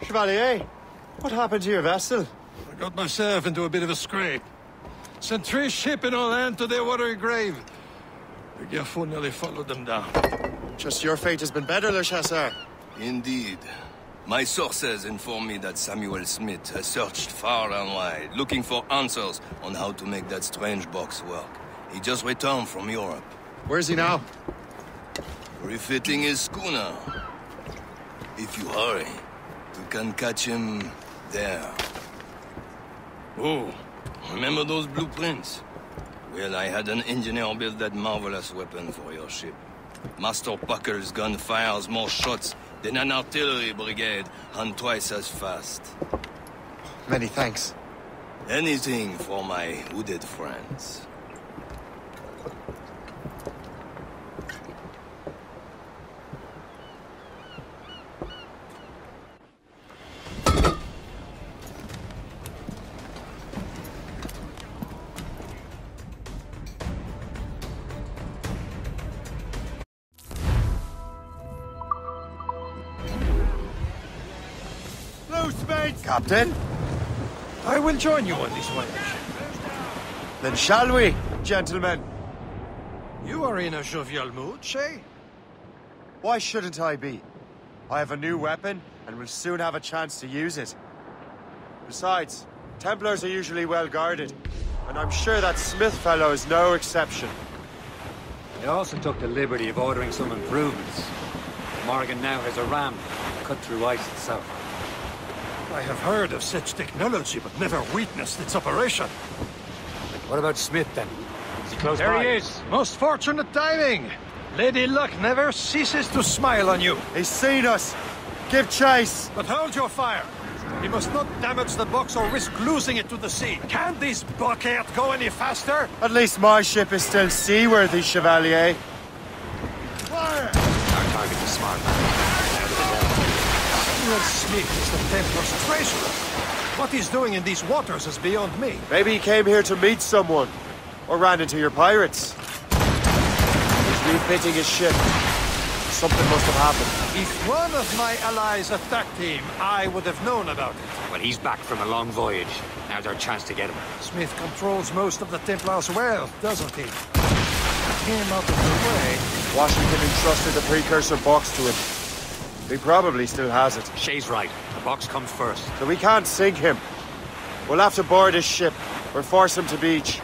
Chevalier, what happened to your vessel? I got myself into a bit of a scrape. Sent 3 ships in all hand to their watery grave. The Garfou nearly followed them down. Just your fate has been better, Le Chasseur. Indeed. My sources inform me that Samuel Smith has searched far and wide, looking for answers on how to make that strange box work. He just returned from Europe. Where's he now? Refitting his schooner. If you hurry, you can catch him there. Oh, remember those blueprints? Well, I had an engineer build that marvelous weapon for your ship. Master Puckle's gun fires more shots than an artillery brigade, and twice as fast. Many thanks. Anything for my hooded friends. Captain? I will join you on this voyage. Then shall we, gentlemen? You are in a jovial mood, Shay? Why shouldn't I be? I have a new weapon, and will soon have a chance to use it. Besides, Templars are usually well guarded, and I'm sure that Smith fellow is no exception. I also took the liberty of ordering some improvements. Morgan now has a ram cut through ice itself. I have heard of such technology, but never witnessed its operation. What about Smith, then? Is he close by? There he is! Most fortunate timing! Lady Luck never ceases to smile on you. He's seen us! Give chase! But hold your fire! He must not damage the box or risk losing it to the sea. Can this bucket go any faster? At least my ship is still seaworthy, Chevalier. Fire! Our target is smart, man. Samuel Smith is the Templar's treasurer. What he's doing in these waters is beyond me. Maybe he came here to meet someone. Or ran into your pirates. He's refitting his ship. Something must have happened. If one of my allies attacked him, I would have known about it. Well, he's back from a long voyage. Now's our chance to get him. Smith controls most of the Templars' wealth, doesn't he? Came out of the way. Washington entrusted the precursor box to him. He probably still has it. Shay's right. The box comes first. So we can't sink him. We'll have to board his ship, or force him to beach.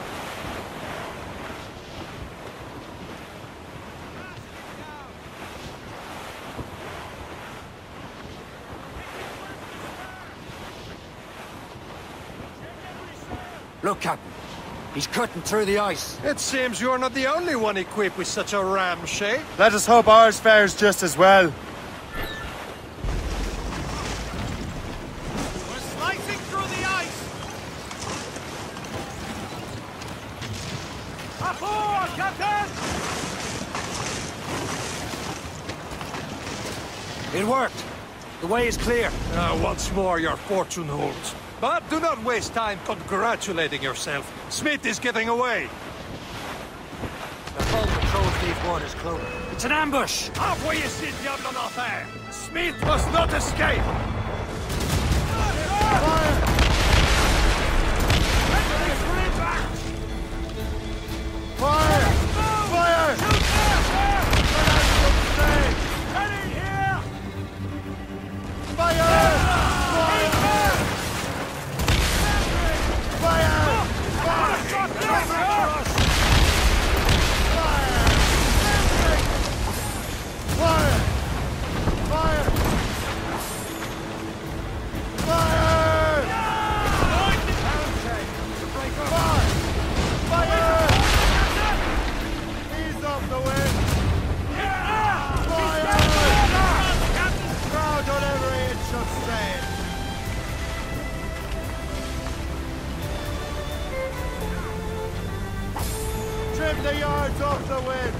Look, Captain. He's cutting through the ice. It seems you're not the only one equipped with such a ram, Shay. Let us hope ours fares just as well. It worked. The way is clear. Once more your fortune holds. But do not waste time congratulating yourself. Smith is getting away. The boat patrols these waters, Clover. It's an ambush! Envoyez ces diables en enfer! Smith must not escape! Fire! Fire! Heading here! Fire! Trim the yards off the wind!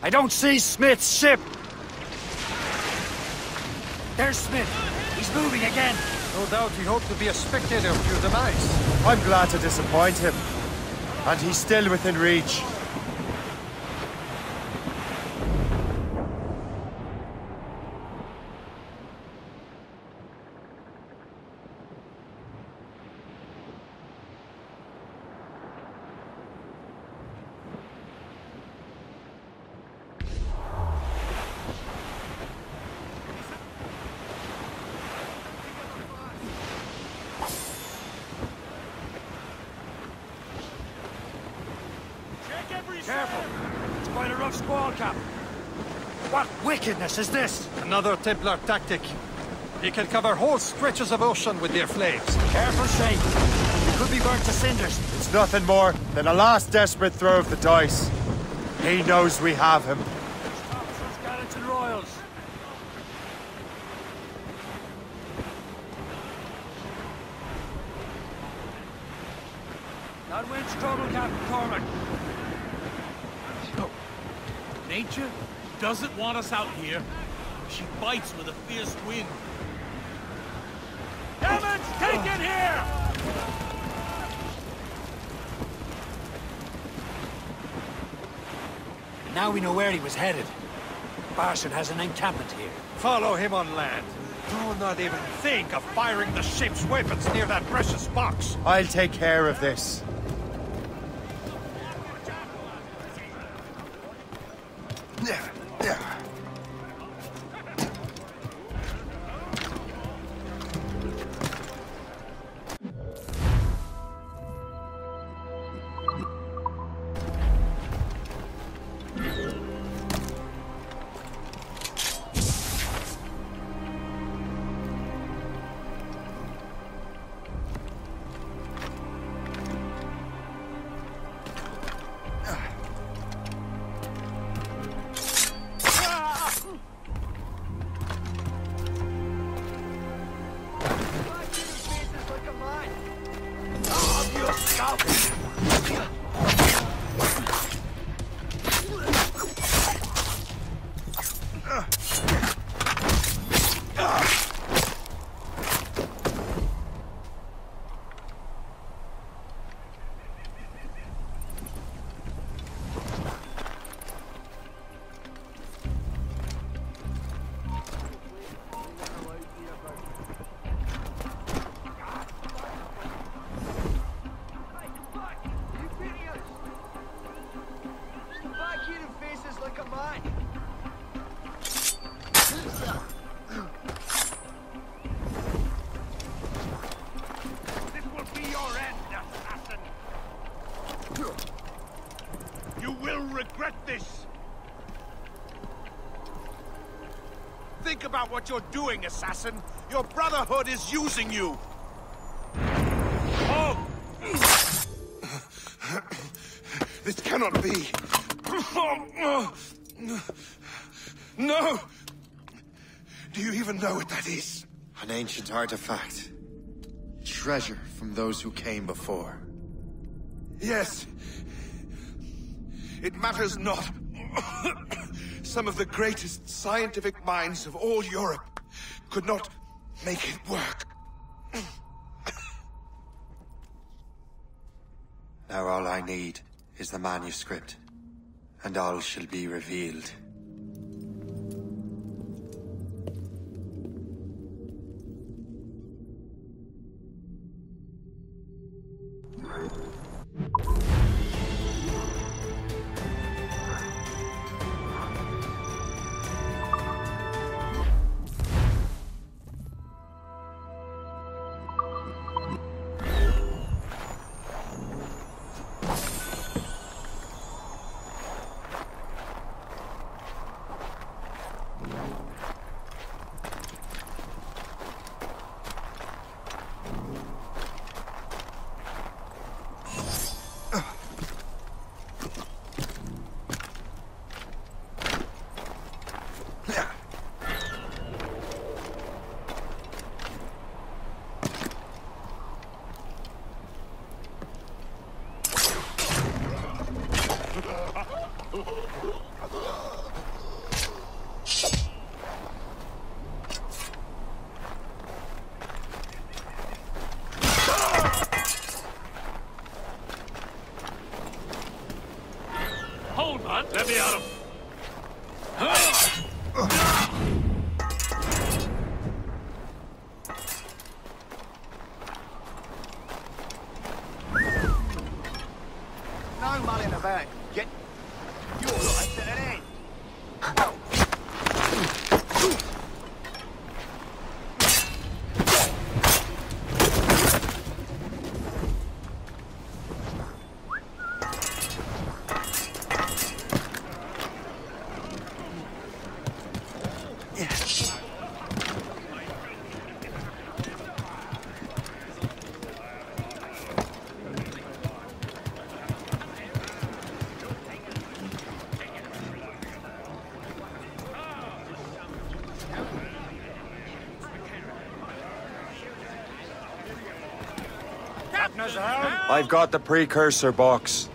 I don't see Smith's ship! There's Smith! He's moving again! No doubt he hoped to be a spectator of your demise. I'm glad to disappoint him. And he's still within reach. Careful! It's quite a rough squall, Cap. What wickedness is this? Another Templar tactic. They can cover whole stretches of ocean with their flames. Careful, Shay. You could be burnt to cinders. It's nothing more than a last desperate throw of the dice. He knows we have him. Officers, Gallatin Royals. That wind's trouble, Captain Cormac. Nature doesn't want us out here. She bites with a fierce wind. Emmons, take it here! Now we know where he was headed. Barson has an encampment here. Follow him on land. Do not even think of firing the ship's weapons near that precious box. I'll take care of this. Think about what you're doing, assassin. Your Brotherhood is using you. Oh! This cannot be. No! Do you even know what that is? An ancient artifact. Treasure from those who came before. Yes. It matters not. Some of the greatest scientific minds of all Europe could not make it work. Now all I need is the manuscript, and all shall be revealed. Partners out. I've got the precursor box.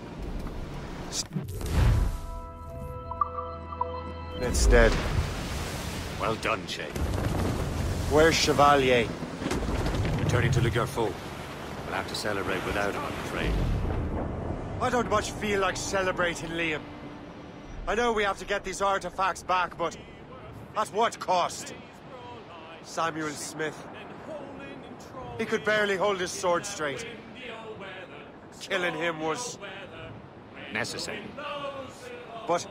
It's dead. Well done, Shay. Where's Chevalier? Returning to Le Garfou. We'll have to celebrate without him, I'm afraid. I don't much feel like celebrating, Liam. I know we have to get these artifacts back, but at what cost? Samuel Smith. He could barely hold his sword straight. Killing him was... necessary. But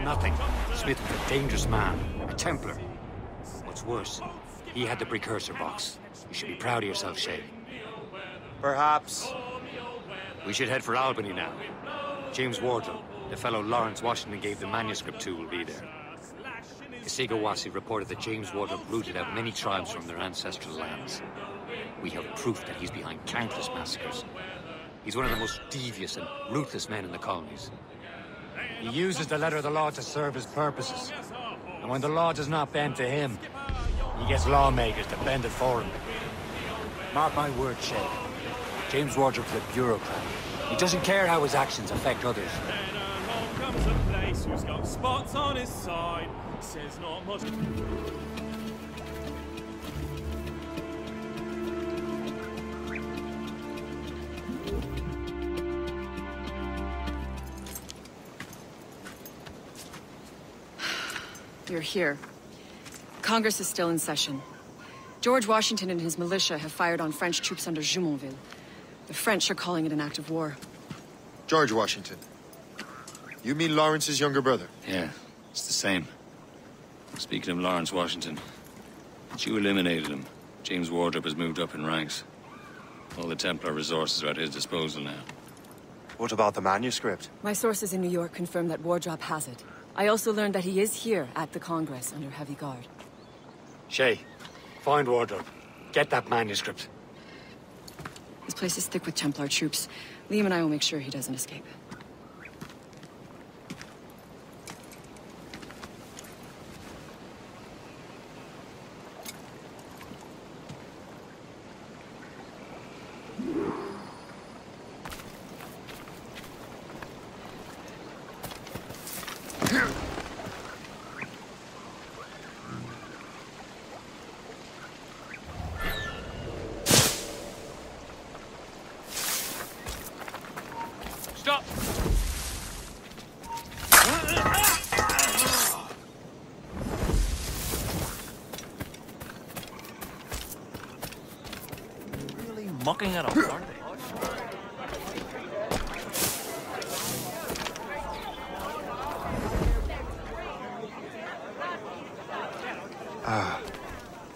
Nothing. Smith was a dangerous man. A Templar. What's worse, he had the precursor box. You should be proud of yourself, Shay. perhaps... We should head for Albany now. James Wardrope, the fellow Lawrence Washington gave the manuscript to, will be there. Isigawasi reported that James Wardrope rooted out many tribes from their ancestral lands. We have proof that he's behind countless massacres. He's one of the most devious and ruthless men in the colonies. He uses the letter of the law to serve his purposes. And when the law does not bend to him, he gets lawmakers to bend it for him. Mark my word, Shay. James Wardrope's a bureaucrat. He doesn't care how his actions affect others. Then along comes a place who's got spots on his side. Says not much. You're here. Congress is still in session. George Washington and his militia have fired on French troops under Jumonville. The French are calling it an act of war. George Washington. You mean Lawrence's younger brother? Yeah, it's the same. Speaking of Lawrence Washington, since you eliminated him, James Wardrope has moved up in ranks. All the Templar resources are at his disposal now. What about the manuscript? My sources in New York confirm that Wardrope has it. I also learned that he is here at the Congress under heavy guard. Shay, find Wardrope. Get that manuscript. This place is thick with Templar troops. Liam and I will make sure he doesn't escape. Stop! Really mucking it up, aren't they?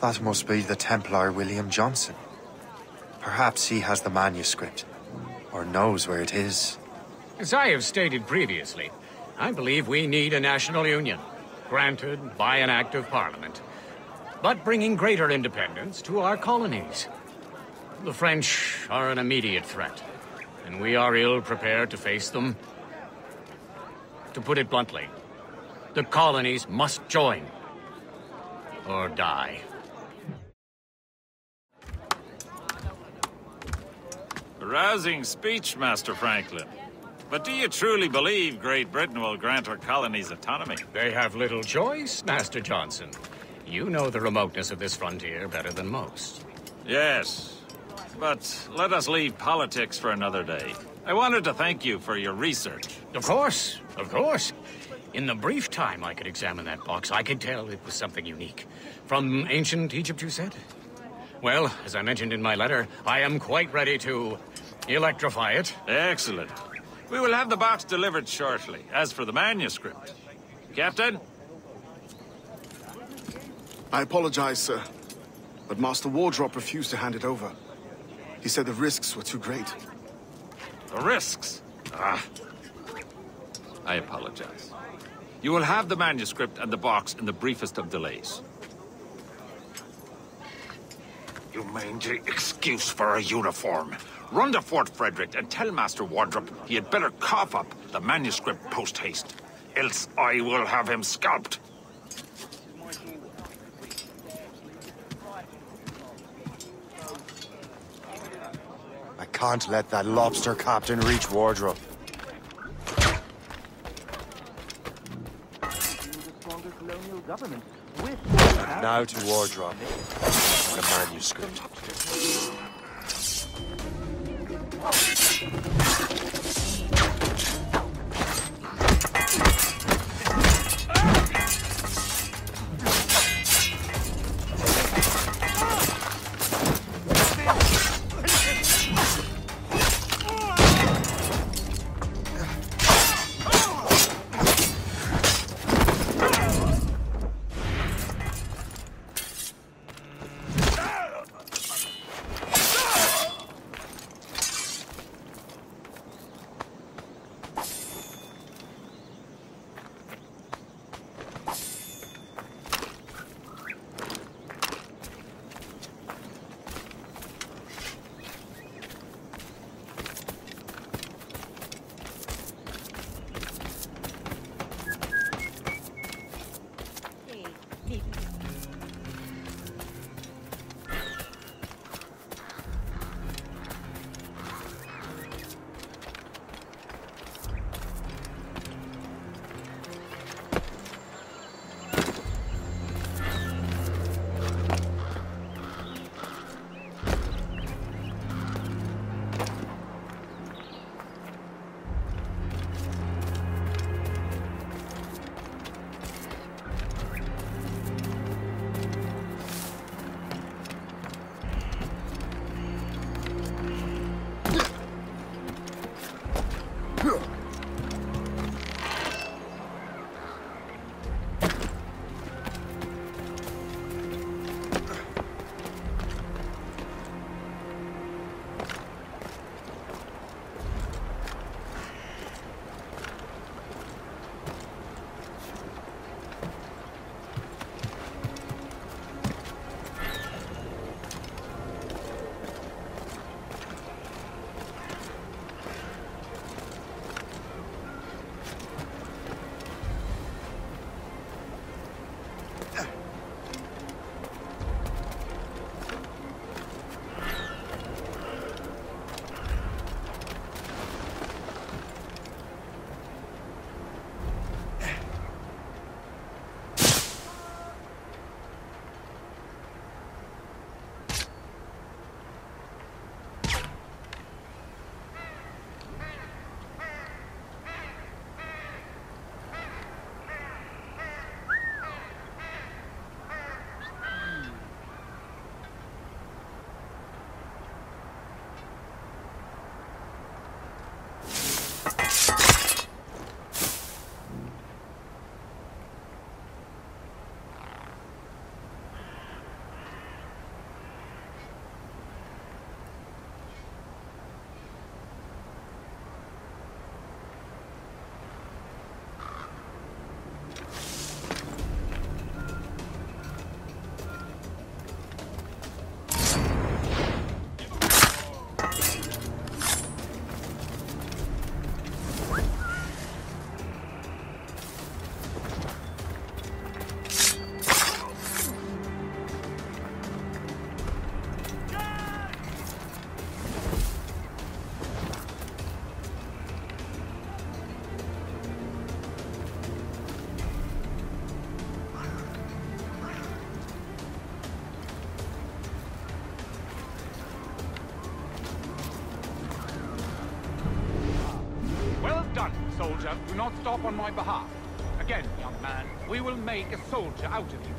That must be the Templar William Johnson. Perhaps he has the manuscript, or knows where it is. As I have stated previously, I believe we need a national union, granted by an act of parliament, but bringing greater independence to our colonies. The French are an immediate threat, and we are ill prepared to face them. To put it bluntly, the colonies must join, or die. A rousing speech, Master Franklin. But do you truly believe Great Britain will grant her colonies autonomy? They have little choice, Master Johnson. You know the remoteness of this frontier better than most. Yes, but let us leave politics for another day. I wanted to thank you for your research. Of course, of course. In the brief time I could examine that box, I could tell it was something unique. From ancient Egypt, you said? Well, as I mentioned in my letter, I am quite ready to electrify it. Excellent. We will have the box delivered shortly. As for the manuscript... Captain? I apologize, sir, but Master Wardrope refused to hand it over. He said the risks were too great. The risks? Ah. I apologize. You will have the manuscript and the box in the briefest of delays. You mangy excuse for a uniform. Run to Fort Frederick and tell Master Wardrope he had better cough up the manuscript post-haste. Else I will have him scalped. can't let that lobster captain reach Wardrobe. And now to Wardrobe. The manuscript. Soldier, do not stop on my behalf. Again, young man, we will make a soldier out of you.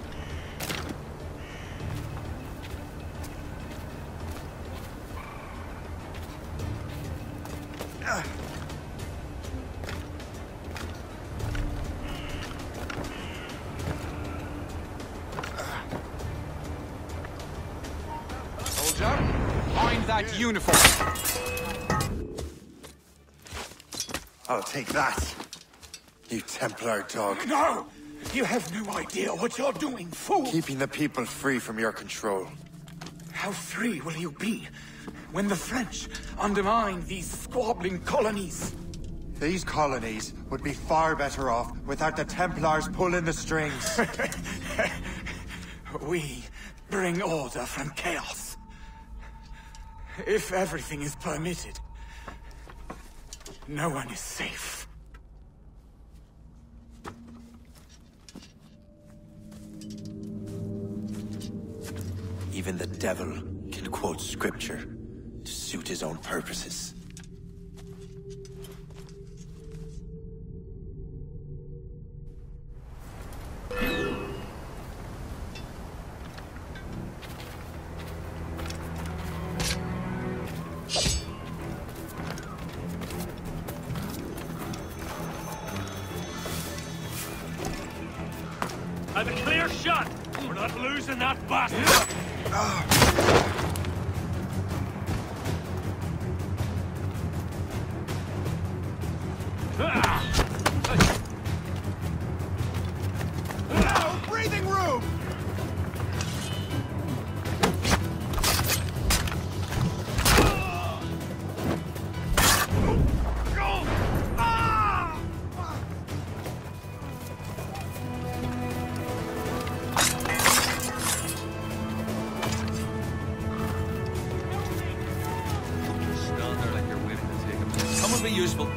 Soldier, find that uniform. I'll take that, you Templar dog. No! You have no idea what you're doing, fool! Keeping the people free from your control. How free will you be when the French undermine these squabbling colonies? These colonies would be far better off without the Templars pulling the strings. We bring order from chaos. If everything is permitted, no one is safe. Even the devil can quote scripture to suit his own purposes. Have a clear shot! We're not losing that bastard! No breathing room! Someone be useful.